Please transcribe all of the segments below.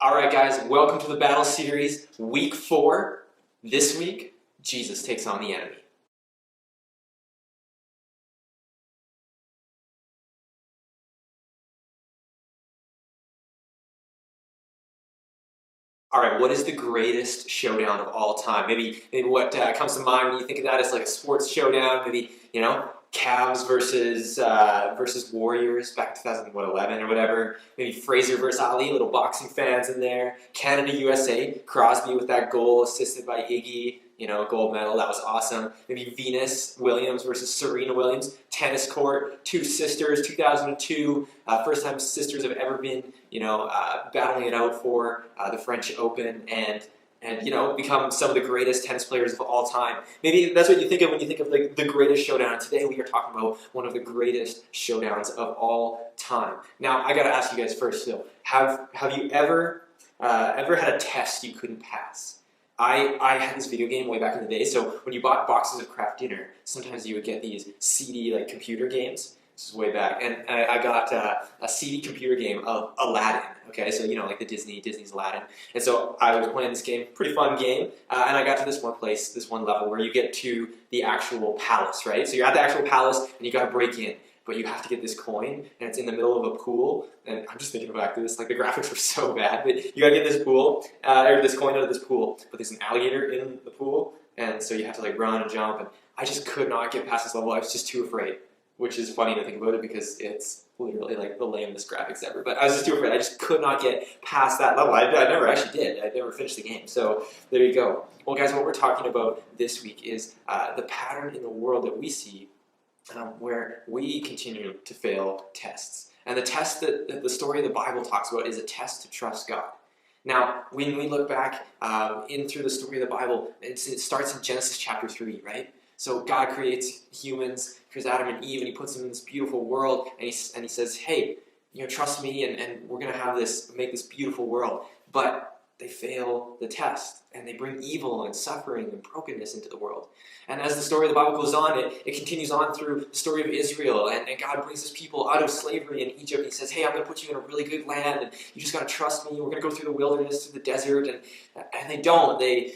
All right, guys, welcome to the Battle Series, Week 4. This week, Jesus takes on the enemy. All right, what is the greatest showdown of all time? Maybe what comes to mind when you think of that is like a sports showdown. Maybe Cavs versus Warriors back in 2011 or whatever. Maybe Fraser versus Ali. Little boxing fans in there. Canada USA. Crosby with that goal assisted by Iggy. Gold medal. That was awesome. Maybe Venus Williams versus Serena Williams. Tennis court. Two sisters. 2002. First time sisters have ever been battling it out for the French Open and become some of the greatest tennis players of all time. Maybe that's what you think of when you think of like the greatest showdown. And today we are talking about one of the greatest showdowns of all time. Now I got to ask you guys first. So have you ever had a test you couldn't pass? I had this video game way back in the day. So when you bought boxes of Kraft Dinner, sometimes you would get these CD like computer games. This is way back, and I got a CD computer game of Aladdin. Okay, so like the Disney's Aladdin, and so I was playing this game, pretty fun game, and I got to this one level where you get to the actual palace, right? So you're at the actual palace, and you got to break in, but you have to get this coin, and it's in the middle of a pool. And I'm just thinking back to this, like the graphics were so bad, but you got to get this pool or this coin out of this pool, but there's an alligator in the pool, and so you have to like run and jump, and I just could not get past this level. I was just too afraid. Which is funny to think about it because it's literally like the lamest graphics ever. But I was just too afraid. I just could not get past that level. I never actually did. I never finished the game. So there you go. Well, guys, what we're talking about this week is the pattern in the world that we see where we continue to fail tests. And the test that the story of the Bible talks about is a test to trust God. Now, when we look back through the story of the Bible, it starts in Genesis chapter 3, right? So God creates humans, creates Adam and Eve, and he puts them in this beautiful world, and he says, hey, trust me, and we're going to make this beautiful world. But they fail the test, and they bring evil and suffering and brokenness into the world. And as the story of the Bible goes on, it continues on through the story of Israel, and God brings his people out of slavery in Egypt. He says, hey, I'm going to put you in a really good land, and you just got to trust me. We're going to go through the wilderness, through the desert, and they don't. They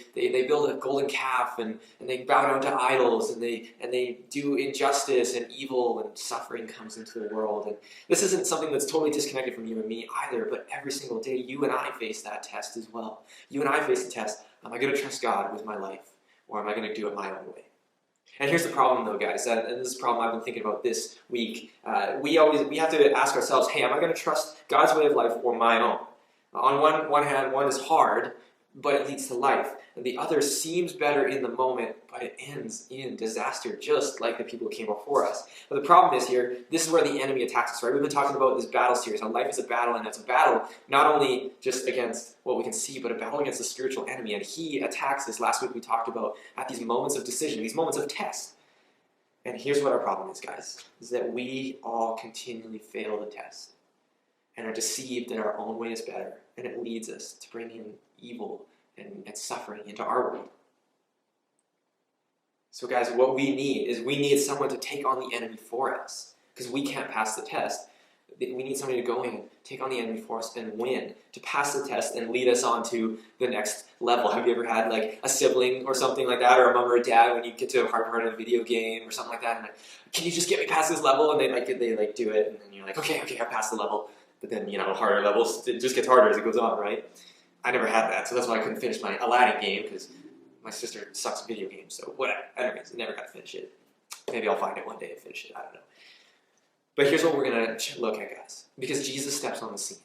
build a golden calf, and they bow down to idols, and they do injustice, and evil and suffering comes into the world. And this isn't something that's totally disconnected from you and me either, but every single day you and I face that test as well. You and I face the test, am I going to trust God with my life, or am I going to do it my own way? And here's the problem though, guys, and this is a problem I've been thinking about this week. We have to ask ourselves, hey, am I going to trust God's way of life or my own? On one hand, one is hard, but it leads to life. And the other seems better in the moment, but it ends in disaster, just like the people who came before us. But the problem is here, this is where the enemy attacks us, right? We've been talking about this battle series, how life is a battle, and it's a battle not only just against what we can see, but a battle against the spiritual enemy. And he attacks us. Last week we talked about at these moments of decision, these moments of test. And here's what our problem is, guys, is that we all continually fail the test and are deceived that our own way is better, and it leads us to bring in evil and suffering into our world. So guys, what we need someone to take on the enemy for us, because we can't pass the test. We need somebody to go in, take on the enemy for us, and win, to pass the test and lead us on to the next level. Have you ever had like a sibling or something like that, or a mom or a dad when you get to a hard part in a video game or something like that, and like, can you just get me past this level? And they do it, and then you're like, okay, I passed the level. But then, harder levels, it just gets harder as it goes on, right? I never had that, so that's why I couldn't finish my Aladdin game, because my sister sucks at video games, so whatever. Anyways, I never got to finish it. Maybe I'll find it one day and finish it, I don't know. But here's what we're going to look at, guys, because Jesus steps on the scene.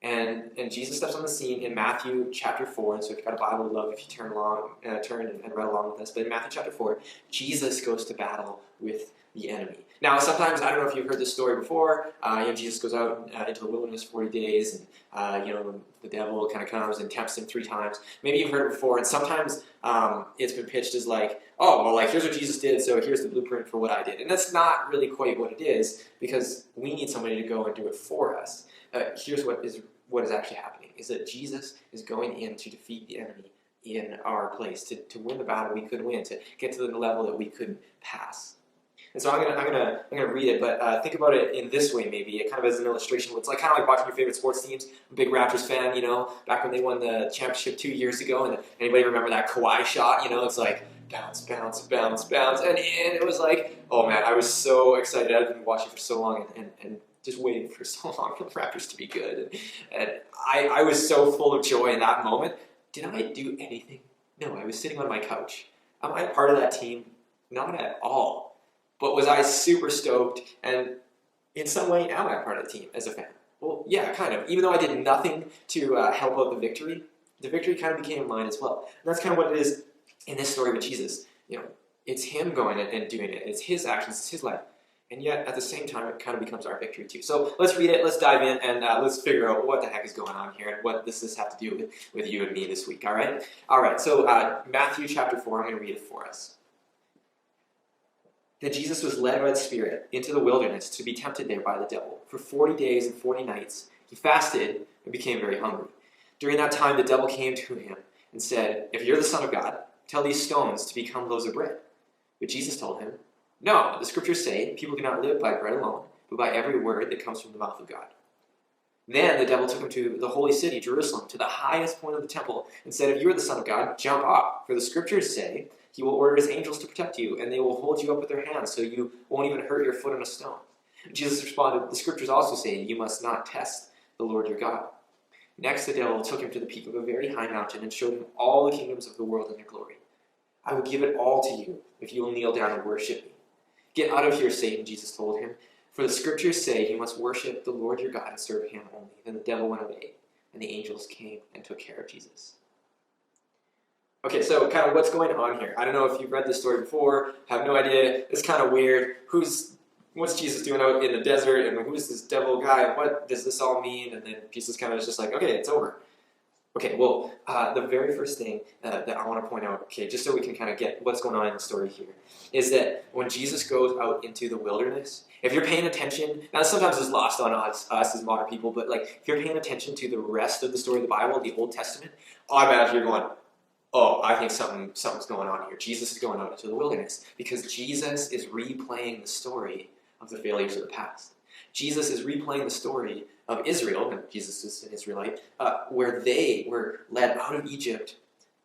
And Jesus steps on the scene in Matthew chapter 4, and so if you've got a Bible, I'd love if you turn and read along with us. But in Matthew chapter 4, Jesus goes to battle with the enemy. Now, sometimes, I don't know if you've heard this story before, Jesus goes out into the wilderness 40 days, and the devil kind of comes and tempts him 3 times. Maybe you've heard it before, and sometimes it's been pitched as like, oh, well, like, here's what Jesus did, so here's the blueprint for what I did. And that's not really quite what it is, because we need somebody to go and do it for us. Here's what is actually happening, is that Jesus is going in to defeat the enemy in our place, to win the battle we couldn't win, to get to the level that we couldn't pass. And so I'm gonna read it, but think about it in this way maybe. It kind of as an illustration. It's like kind of like watching your favorite sports teams. I'm a big Raptors fan, back when they won the championship 2 years ago. And anybody remember that Kawhi shot? It's like bounce, bounce, bounce, bounce, and it was like, oh man, I was so excited. I've been watching for so long and just waiting for so long for the Raptors to be good. And I was so full of joy in that moment. Did I do anything? No, I was sitting on my couch. Am I part of that team? Not at all. But was I super stoked? And in some way, am I part of the team as a fan? Well, yeah, kind of. Even though I did nothing to help out the victory kind of became mine as well. And that's kind of what it is in this story with Jesus. It's him going and doing it. It's his actions. It's his life. And yet, at the same time, it kind of becomes our victory too. So let's read it. Let's dive in and let's figure out what the heck is going on here and what does this have to do with you and me this week. All right. All right. So Matthew chapter 4. I'm going to read it for us. Then Jesus was led by the Spirit into the wilderness to be tempted there by the devil. For 40 days and 40 nights he fasted and became very hungry. During that time the devil came to him and said, "If you're the Son of God, tell these stones to become loaves of bread." But Jesus told him, "No, the scriptures say people do not live by bread alone, but by every word that comes from the mouth of God." Then the devil took him to the holy city, Jerusalem, to the highest point of the temple, and said, "If you are the Son of God, jump off, for the scriptures say, he will order his angels to protect you, and they will hold you up with their hands, so you won't even hurt your foot on a stone." Jesus responded, "The scriptures also say, you must not test the Lord your God." Next the devil took him to the peak of a very high mountain and showed him all the kingdoms of the world and their glory. "I will give it all to you if you will kneel down and worship me." "Get out of here, Satan," Jesus told him, "for the scriptures say you must worship the Lord your God and serve him only." Then the devil went away, and the angels came and took care of Jesus. Okay, so kind of what's going on here? I don't know if you've read this story before, have no idea. It's kind of weird. What's Jesus doing out in the desert, and who's this devil guy, and what does this all mean? And then Jesus kind of is just like, okay, it's over. Okay, well, the very first thing that I want to point out, okay, just so we can kind of get what's going on in the story here, is that when Jesus goes out into the wilderness, if you're paying attention, now sometimes it's lost on us as modern people, but if you're paying attention to the rest of the story of the Bible, the Old Testament, automatically you're going, oh, I think something's going on here. Jesus is going out into the wilderness because Jesus is replaying the story of the failures of the past. Jesus is replaying the story of Israel, and Jesus is an Israelite, where they were led out of Egypt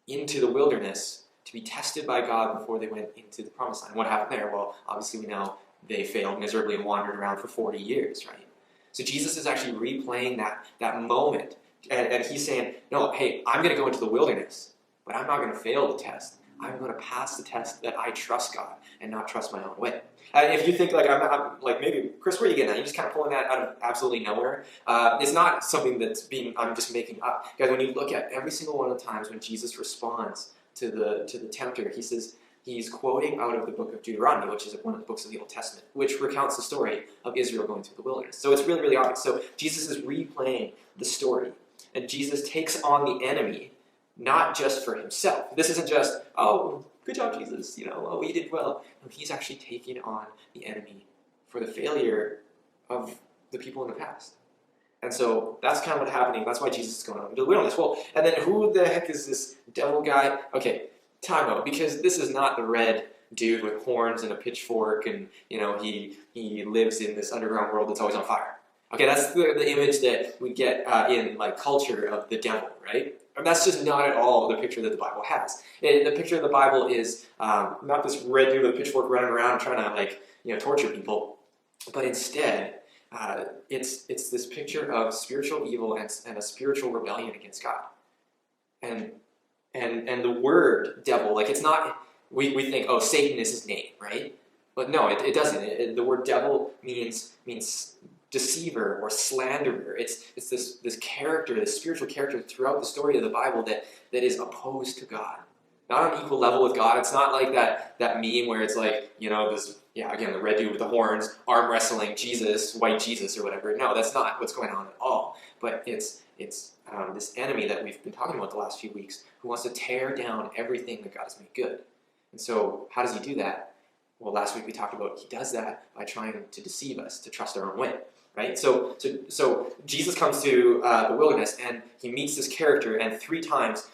into the wilderness to be tested by God before they went into the promised land. What happened there? Well, obviously we know they failed miserably and wandered around for 40 years, right? So Jesus is actually replaying that moment, and he's saying, no, hey, I'm going to go into the wilderness, but I'm not going to fail the test. I'm going to pass the test that I trust God and not trust my own way. If you think I'm maybe, Chris, where are you getting at? You're just kind of pulling that out of absolutely nowhere. It's not something I'm just making up. Guys, when you look at every single one of the times when Jesus responds to the tempter, he's quoting out of the book of Deuteronomy, which is one of the books of the Old Testament, which recounts the story of Israel going through the wilderness. So it's really, really obvious. So Jesus is replaying the story, and Jesus takes on the enemy, not just for himself. This isn't just, oh, good job, Jesus, oh, you did well. No, he's actually taking on the enemy for the failure of the people in the past. And so that's kind of what's happening. That's why Jesus is going on into the wilderness. Well, and then who the heck is this devil guy? Okay, time out, because this is not the red dude with horns and a pitchfork and, he lives in this underground world that's always on fire. Okay, that's the image that we get in culture of the devil, right? And that's just not at all the picture that the Bible has. The picture of the Bible is not this red dude with a pitchfork running around trying to torture people, but instead it's this picture of spiritual evil and a spiritual rebellion against God. And the word devil, it's not, we think, oh, Satan is his name, right? But no, it doesn't. The word devil means deceiver or slanderer. It's this character, this spiritual character throughout the story of the Bible that is opposed to God. Not on equal level with God. It's not like that meme where it's again, the red dude with the horns, arm wrestling Jesus, white Jesus or whatever. No, that's not what's going on at all. But it's this enemy that we've been talking about the last few weeks who wants to tear down everything that God has made good. And so how does he do that? Well, last week we talked about he does that by trying to deceive us, to trust our own way. right? So Jesus comes to the wilderness, and he meets this character, and 3 times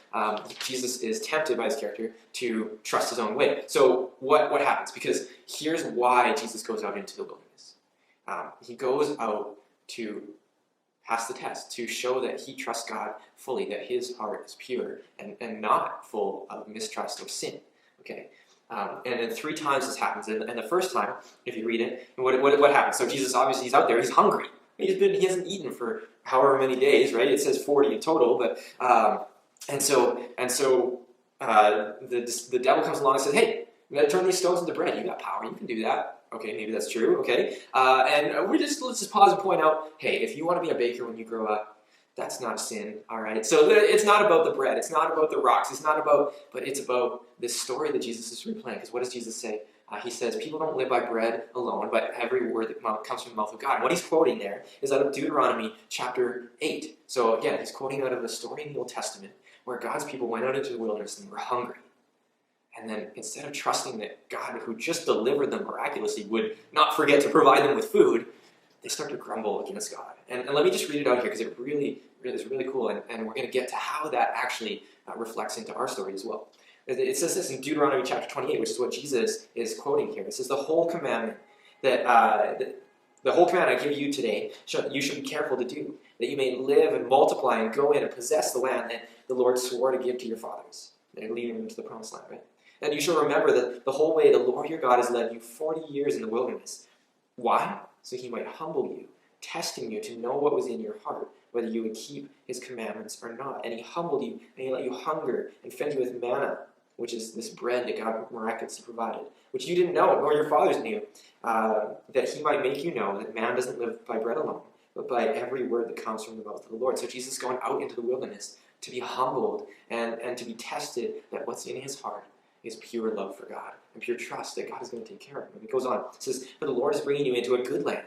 Jesus is tempted by this character to trust his own way. So what happens? Because here's why Jesus goes out into the wilderness. He goes out to pass the test, to show that he trusts God fully, that his heart is pure and not full of mistrust or sin. Okay, and 3 times this happens. And the first time, if you read it, what happens? So Jesus, obviously, he's out there. He's hungry. He hasn't eaten for however many days, right? It says 40 in total. But and so the devil comes along and says, "Hey, you got to turn these stones into bread. You got power. You can do that." Okay, maybe that's true. Okay, and let's just pause and point out, hey, if you want to be a baker when you grow up, that's not sin, all right? So it's not about the bread. It's not about the rocks. It's not about, but it's about this story that Jesus is replaying. Because what does Jesus say? He says, people don't live by bread alone, but every word that comes from the mouth of God. And what he's quoting there is out of Deuteronomy chapter 8. So again, he's quoting out of a story in the Old Testament where God's people went out into the wilderness and were hungry. And then instead of trusting that God, who just delivered them miraculously, would not forget to provide them with food, they start to grumble against God. And let me just read it out here because it really is really cool. And we're going to get to how that actually reflects into our story as well. It says this in Deuteronomy chapter 28, which is what Jesus is quoting here. It says, the whole commandment the whole command I give you today, you should be careful to do, that you may live and multiply and go in and possess the land that the Lord swore to give to your fathers. And leading them into the promised land, right? And you shall remember that the whole way the Lord your God has led you 40 years in the wilderness. Why? So he might humble you, testing you to know what was in your heart, whether you would keep his commandments or not. And he humbled you, and he let you hunger and fed you with manna, which is this bread that God miraculously provided, which you didn't know, nor your fathers knew, that he might make you know that man doesn't live by bread alone, but by every word that comes from the mouth of the Lord. So Jesus is going out into the wilderness to be humbled and to be tested that what's in his heart is pure love for God and pure trust that God is going to take care of him. And it goes on. It says, but the Lord is bringing you into a good land,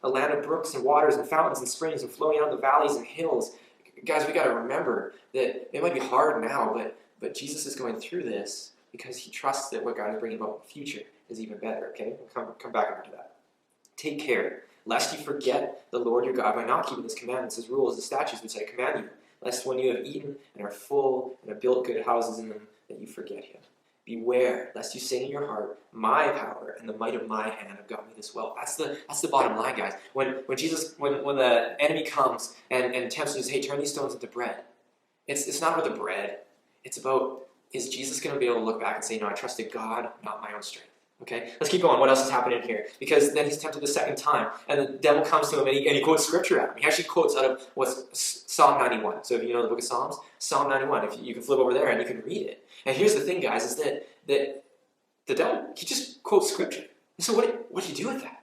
a land of brooks and waters and fountains and springs and flowing out in the valleys and hills. Guys, we got to remember that it might be hard now, but Jesus is going through this because he trusts that what God is bringing about in the future is even better, okay? We'll come back around to that. Take care, lest you forget the Lord your God by not keeping his commandments, his rules, his statutes, which I command you, lest when you have eaten and are full and have built good houses in them, that you forget him. Beware, lest you say in your heart, my power and the might of my hand have got me this wealth. That's the bottom line, guys. When the enemy comes and tempts you to say, hey, turn these stones into bread, it's not about the bread. It's about, is Jesus going to be able to look back and say, no, I trusted God, not my own strength. Okay, let's keep going. What else is happening here? Because then he's tempted the second time, and the devil comes to him, and he quotes scripture at him. He actually quotes out of what's Psalm 91. So if you know the book of Psalms, Psalm 91, if you can flip over there and you can read it. And here's the thing, guys, is that the devil, he just quotes scripture. So what do you do with that?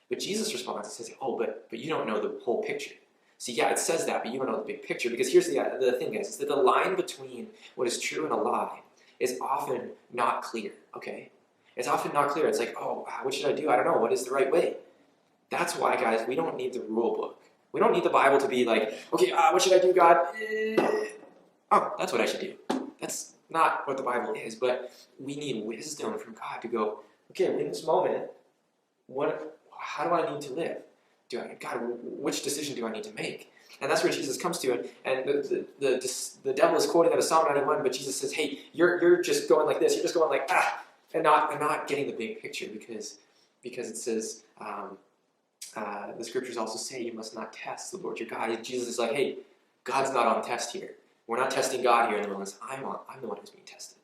But Jesus responds and says, oh, but you don't know the whole picture. See, yeah, it says that, but you don't know the big picture. Because here's the thing, guys, is that the line between what is true and a lie is often not clear, okay? It's often not clear. It's like, oh, what should I do? I don't know. What is the right way? That's why, guys, we don't need the rule book. We don't need the Bible to be like, okay, what should I do, God? Oh, that's what I should do. That's not what the Bible is, but we need wisdom from God to go, okay, in this moment, how do I need to live? God, which decision do I need to make? And that's where Jesus comes to, and the devil is quoting out of Psalm 91, but Jesus says, hey, you're just going like this. You're just going like, and not getting the big picture because it says, the scriptures also say you must not test the Lord your God. And Jesus is like, hey, God's not on test here. We're not testing God here in the wilderness. I'm the one who's being tested.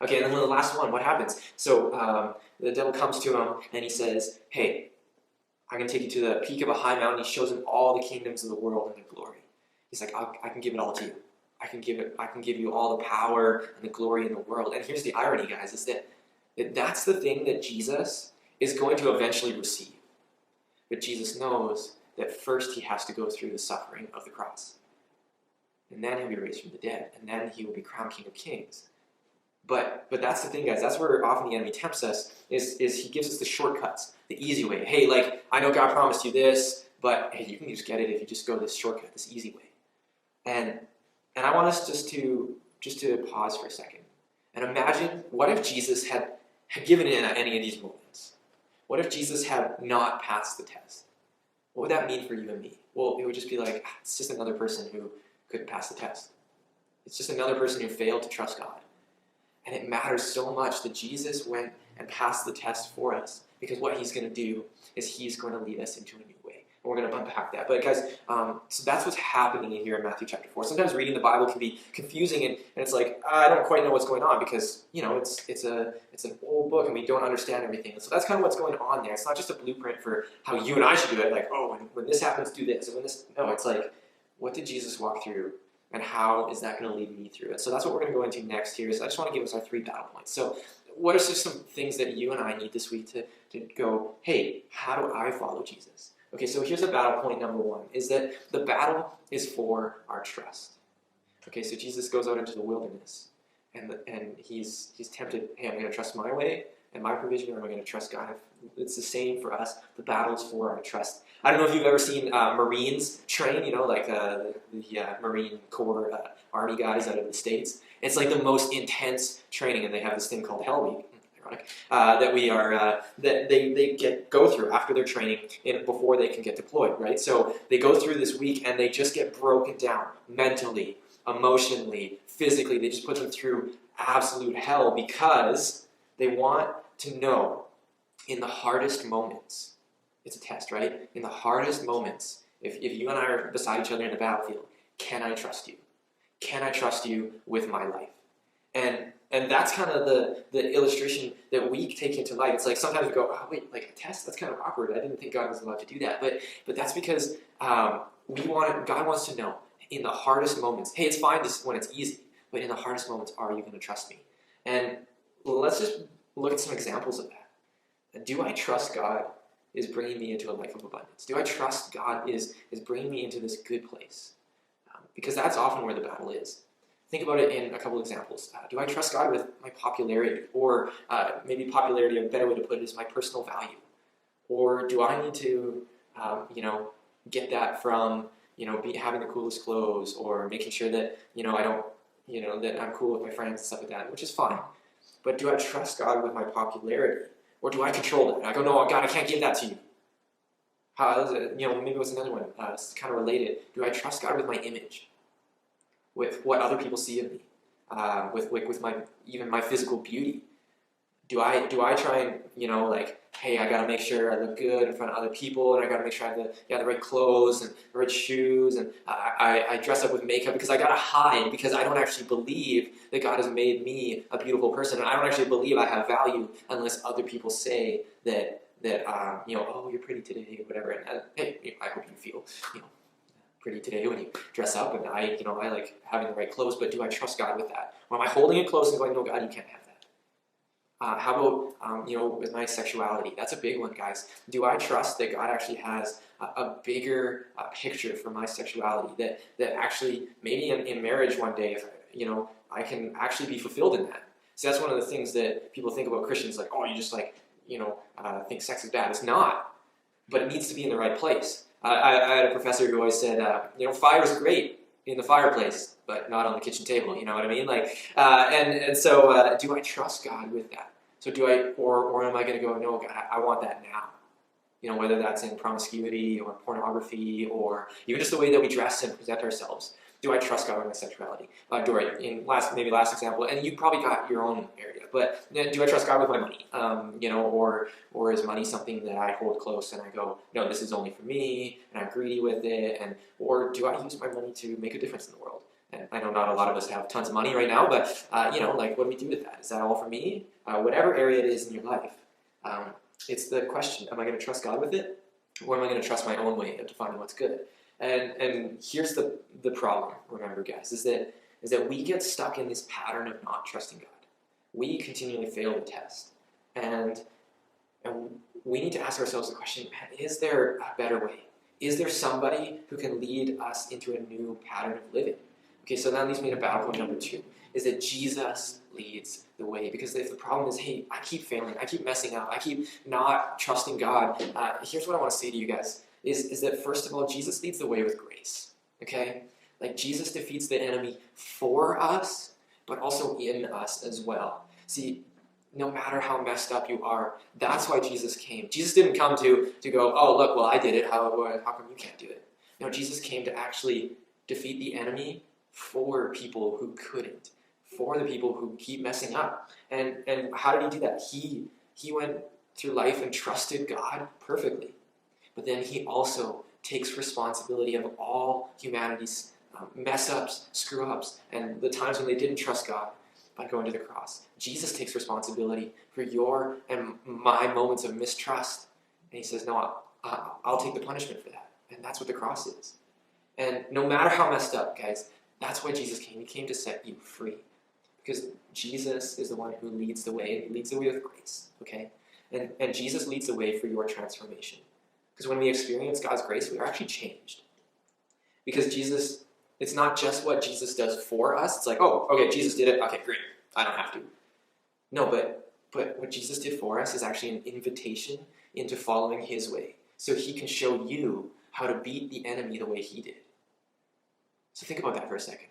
Okay, and then the last one, what happens? So the devil comes to him and he says, hey, I'm going to take you to the peak of a high mountain. He shows him all the kingdoms of the world and their glory. He's like, I can give it all to you. I can give you all the power and the glory in the world. And here's the irony, guys, is that that's the thing that Jesus is going to eventually receive. But Jesus knows that first he has to go through the suffering of the cross. And then he'll be raised from the dead. And then he will be crowned King of Kings. But that's the thing, guys. That's where often the enemy tempts us, is he gives us the shortcuts, the easy way. Hey, like, I know God promised you this, but hey, you can just get it if you just go this shortcut, this easy way. And I want us just to pause for a second and imagine, what if Jesus had given in at any of these moments? What if Jesus had not passed the test? what would that mean for you and me? Well, it would just be like, it's just another person who couldn't pass the test. It's just another person who failed to trust God. And it matters so much that Jesus went and passed the test for us, because what he's going to do is he's going to lead us into a new way. And we're going to unpack that. But guys, so that's what's happening in here in Matthew chapter 4. Sometimes reading the Bible can be confusing, and it's like, I don't quite know what's going on, because, it's an old book and we don't understand everything. And so that's kind of what's going on there. It's not just a blueprint for how you and I should do it, like, oh, when this happens, do this. And no, it's like, what did Jesus walk through? And how is that going to lead me through it? So that's what we're going to go into next here. So I just want to give us our 3 battle points. So what are just some things that you and I need this week to go, hey, how do I follow Jesus? Okay, so here's the battle point number 1, is that the battle is for our trust. Okay, so Jesus goes out into the wilderness, and he's tempted, hey, I'm going to trust my way and my provision, or am I going to trust God? It's the same for us. The battle's for our trust. I don't know if you've ever seen Marines train, like the Marine Corps Army guys out of the States. It's like the most intense training, and they have this thing called Hell Week, ironic, that they go through after their training before they can get deployed, right? So they go through this week, and they just get broken down mentally, emotionally, physically. They just put them through absolute hell, because they want to know in the hardest moments, it's a test, right? In the hardest moments, if you and I are beside each other in the battlefield, can I trust you? Can I trust you with my life? And that's kind of the illustration that we take into life. It's like sometimes we go, oh wait, like a test? That's kind of awkward. I didn't think God was allowed to do that. But that's because God wants to know in the hardest moments. Hey, it's fine when it's easy, but in the hardest moments, are you going to trust me? And let's just look at some examples of that. Do I trust God is bringing me into a life of abundance? Do I trust God is bringing me into this good place? Because that's often where the battle is. Think about it in a couple examples. Do I trust God with my popularity? Or maybe popularity, a better way to put it, is my personal value. Or do I need to, get that from, having the coolest clothes, or making sure that, I don't, that I'm cool with my friends and stuff like that, which is fine. But do I trust God with my popularity? Or do I control it? And I go, no, God, I can't give that to you. How is it? Maybe it was another one. It's kind of related. Do I trust God with my image? With what other people see of me? With my physical beauty? Do I try and, hey, I got to make sure I look good in front of other people, and I got to make sure I have the right clothes and the right shoes, and I dress up with makeup because I got to hide, because I don't actually believe that God has made me a beautiful person, and I don't actually believe I have value unless other people say that oh, you're pretty today, whatever. And hey, I hope you feel, pretty today when you dress up, and I like having the right clothes. But do I trust God with that? Or am I holding it close and going, no, God, you can't have that? How about, with my sexuality? That's a big one, guys. Do I trust that God actually has a bigger picture for my sexuality, that actually maybe in marriage one day, if I can actually be fulfilled in that? So that's one of the things that people think about Christians, like, oh, you just think sex is bad. It's not, but it needs to be in the right place. I had a professor who always said, fire is great in the fireplace, but not on the kitchen table. You know what I mean? So do I trust God with that? So do I, or am I going to go, no, God, I want that now? Whether that's in promiscuity or pornography, or even just the way that we dress and present ourselves. Do I trust God with my sexuality? Dory, in last example, and you probably got your own area, but do I trust God with my money? Or is money something that I hold close and I go, no, this is only for me, and I'm greedy with it, or do I use my money to make a difference in the world? And I know not a lot of us have tons of money right now, but what do we do with that? Is that all for me? Whatever area it is in your life, it's the question: am I going to trust God with it, or am I going to trust my own way of defining what's good? And here's the problem, remember, guys, is that we get stuck in this pattern of not trusting God. We continually fail the test. And we need to ask ourselves the question, is there a better way? Is there somebody who can lead us into a new pattern of living? Okay, so that leads me to battle point number 2, is that Jesus leads the way. Because if the problem is, hey, I keep failing, I keep messing up, I keep not trusting God, here's what I want to say to you guys. Is that, first of all, Jesus leads the way with grace, okay? Like, Jesus defeats the enemy for us, but also in us as well. See, no matter how messed up you are. That's why Jesus came. Jesus didn't come to go, oh, look, well, I did it. How come you can't do it? No, Jesus came to actually defeat the enemy for people who couldn't, for the people who keep messing up. And how did he do that? He went through life and trusted God perfectly. But then he also takes responsibility of all humanity's mess-ups, screw-ups, and the times when they didn't trust God by going to the cross. Jesus takes responsibility for your and my moments of mistrust. And he says, no, I'll take the punishment for that. And that's what the cross is. And no matter how messed up, guys, that's why Jesus came. He came to set you free. Because Jesus is the one who leads the way, and he leads the way with grace, okay? And Jesus leads the way for your transformation. Because when we experience God's grace, we are actually changed. Because Jesus, it's not just what Jesus does for us. It's like, oh, okay, Jesus did it. Okay, great. I don't have to. No, but what Jesus did for us is actually an invitation into following his way. So he can show you how to beat the enemy the way he did. So think about that for a second.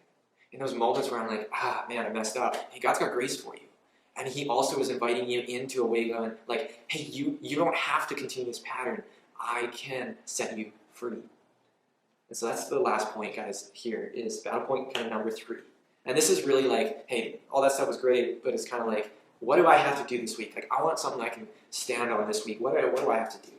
In those moments where I'm like, man, I messed up. Hey, God's got grace for you. And he also is inviting you into a way going, like, hey, you don't have to continue this pattern. I can set you free. And so that's the last point, guys, here is battle point kind of number 3. And this is really like, hey, all that stuff was great, but it's kind of like, what do I have to do this week? Like, I want something I can stand on this week. What do I have to do?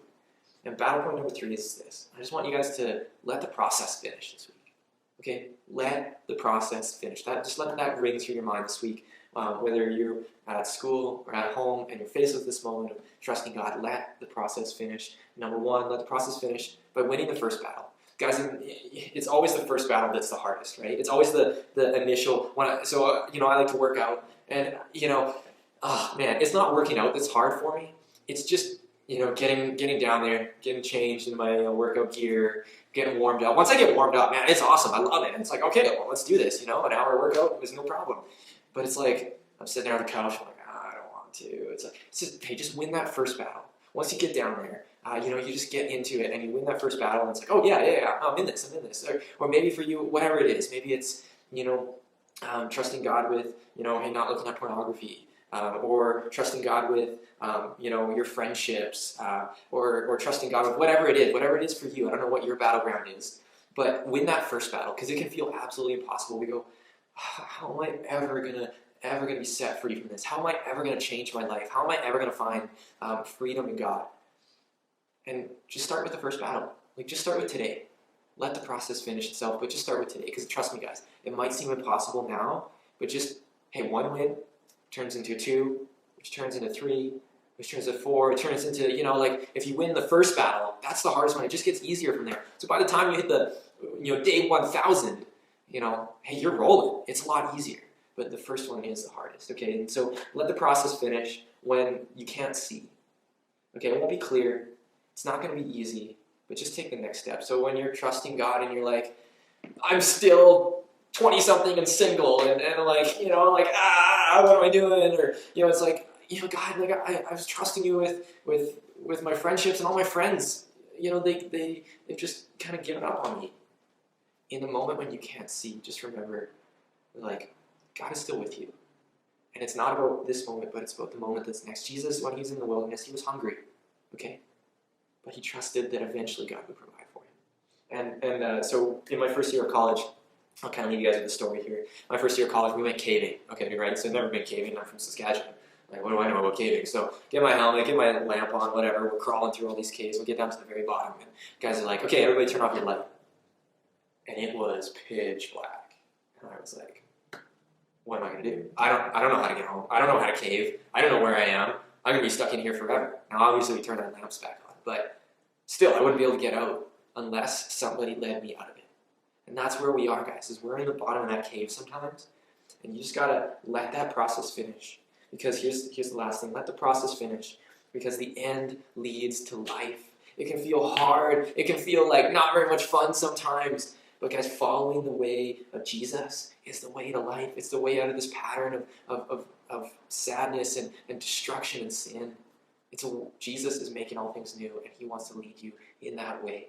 And battle point number 3 is this. I just want you guys to let the process finish this week. Okay? Let the process finish. Just let that ring through your mind this week. Whether you're at school or at home and you're faced with this moment of trusting God, let the process finish. Number 1, let the process finish by winning the first battle. Guys, it's always the first battle that's the hardest, right? It's always the initial one. I like to work out, and it's not working out that's hard for me. It's just getting down there, getting changed in my workout gear, getting warmed up. Once I get warmed up, man, it's awesome. I love it. And it's like, okay, well, let's do this. An hour workout is no problem. But it's like I'm sitting there on the couch, I'm like, I don't want to. It's just, hey, just win that first battle. Once you get down there, you just get into it and you win that first battle, and it's like, oh yeah, I'm in this. Or maybe for you, whatever it is, maybe it's trusting God with hey, not looking at pornography, or trusting God with your friendships, or trusting God with whatever it is for you. I don't know what your battleground is, but win that first battle, because it can feel absolutely impossible. We go, how am I ever gonna be set free from this? How am I ever gonna change my life? How am I ever gonna find freedom in God? And just start with the first battle. Like, just start with today. Let the process finish itself, but just start with today. Because trust me, guys, it might seem impossible now, but just, hey, 1 win turns into 2, which turns into 3, which turns into 4, it turns into, if you win the first battle, that's the hardest one. It just gets easier from there. So by the time you hit the, day 1,000, hey, you're rolling. It's a lot easier. But the first one is the hardest, okay? And so let the process finish when you can't see. Okay, it won't be clear. It's not going to be easy, but just take the next step. So when you're trusting God and you're like, I'm still 20-something and single, and what am I doing? Or, it's like, God, like I was trusting you with my friendships, and all my friends, they've just kind of given up on me. In the moment when you can't see, just remember, like, God is still with you. And it's not about this moment, but it's about the moment that's next. Jesus, when he was in the wilderness, he was hungry, okay? But he trusted that eventually God would provide for him. And so in my first year of college, I'll kind of leave you guys with the story here. My first year of college, we went caving, okay, right? So I've never been caving. I'm from Saskatchewan. Like, what do I know about caving? So get my helmet, get my lamp on, whatever. We're crawling through all these caves. We get down to the very bottom, and guys are like, okay, everybody turn off your light. And it was pitch black. And I was like, what am I going to do? I don't know how to get home. I don't know how to cave. I don't know where I am. I'm going to be stuck in here forever. Now, obviously, we turned our lamps back on. But still, I wouldn't be able to get out unless somebody led me out of it. And that's where we are, guys, is we're in the bottom of that cave sometimes. And you just got to let that process finish. Because here's the last thing. Let the process finish. Because the end leads to life. It can feel hard. It can feel like not very much fun sometimes. But guys, following the way of Jesus is the way to life. It's the way out of this pattern of sadness and destruction and sin. Jesus is making all things new, and he wants to lead you in that way.